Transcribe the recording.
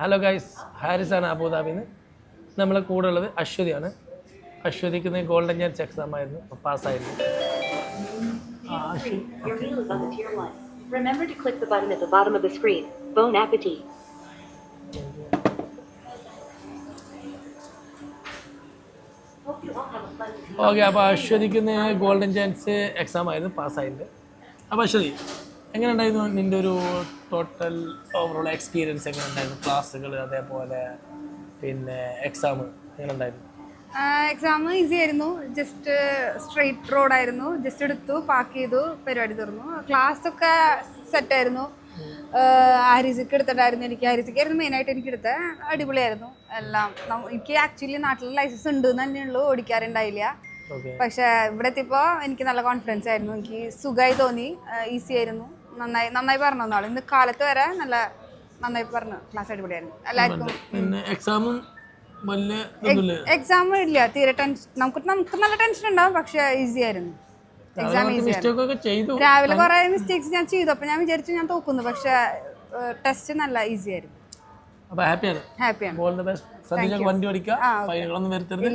Hello guys, ഹാരിസാണ് അബുദാബിന്ന്. നമ്മളെ കൂടെ ഉള്ളത് അശ്വതിയാണ്. അശ്വതിക്ക് ഗോൾഡൻ ചാൻസ് എക്സാം ആയിരുന്നു, പാസ്സായിരുന്നു. Remember to click the button at the bottom of the screen. Bon appetit. Okay, അപ്പോൾ അശ്വതിക്ക് golden chance exam ആയിരുന്നു, പാസ്സായിട്ടുണ്ട്. അപ്പോൾ അശ്വതി, എങ്ങനെ ഉണ്ടായിരുന്നു നിൻ്റെ ഒരു ടോട്ടൽ ഓവറോൾ എക്സ്പീരിയൻസ്? എങ്ങനെ ഉണ്ടായിരുന്നു ക്ലാസ്സുകൾ, അതേപോലെ പിന്നെ എക്സാം എങ്ങനെ ഉണ്ടായിരുന്നു? എക്സാം ഈസി ആയിരുന്നു. ജസ്റ്റ് സ്ട്രെയിറ്റ് റോഡായിരുന്നു. ജസ്റ്റ് എടുത്തു, പാക്ക് ചെയ്തു, പരിപാടി തീർന്നു. ക്ലാസ്സൊക്കെ സെറ്റായിരുന്നു. ഹാരിസിക്ക് എടുത്തിട്ടായിരുന്നു. എനിക്ക് ഹാരിസിക്കായിരുന്നു മെയിനായിട്ട് എനിക്ക് എടുത്തത്. അടിപൊളിയായിരുന്നു എല്ലാം. എനിക്ക് ആക്ച്വലി നാട്ടിൽ ലൈസൻസ് ഉണ്ട് എന്ന് തന്നെയുള്ളൂ, ഓടിക്കാറുണ്ടായില്ല. പക്ഷെ ഇവിടെ എത്തിയപ്പോൾ എനിക്ക് നല്ല കോൺഫിഡൻസ് ആയിരുന്നു. എനിക്ക് സുഖമായി തോന്നി, ഈസി ആയിരുന്നു. നന്നായി പറഞ്ഞു നാളെ. ഇന്ന് കാലത്ത് വരെ നന്നായി പറഞ്ഞു. ക്ലാസ് അടിപൊളിയായിരുന്നു എല്ലാവർക്കും. എക്സാം ഇല്ല തീരെ. നമുക്ക് നല്ല ടെൻഷൻ ഉണ്ടാവും, പക്ഷെ ഈസി ആയിരുന്നു. എക്സാം ഈസി ആയിരുന്നു. രാവിലെ കുറെ മിസ്റ്റേക്സ് ഞാൻ ചെയ്തു. അപ്പൊ ഞാൻ വിചാരിച്ചു ഞാൻ തോക്കുന്നു, പക്ഷെ ടെസ്റ്റ് നല്ല ഈസി ആയിരുന്നു. ഹാപ്പിയാണ്. ഹാപ്പിയാണ്. വണ്ടി ഓടിക്കുക, ഫൈനുകളൊന്നും വരുത്തരുത്.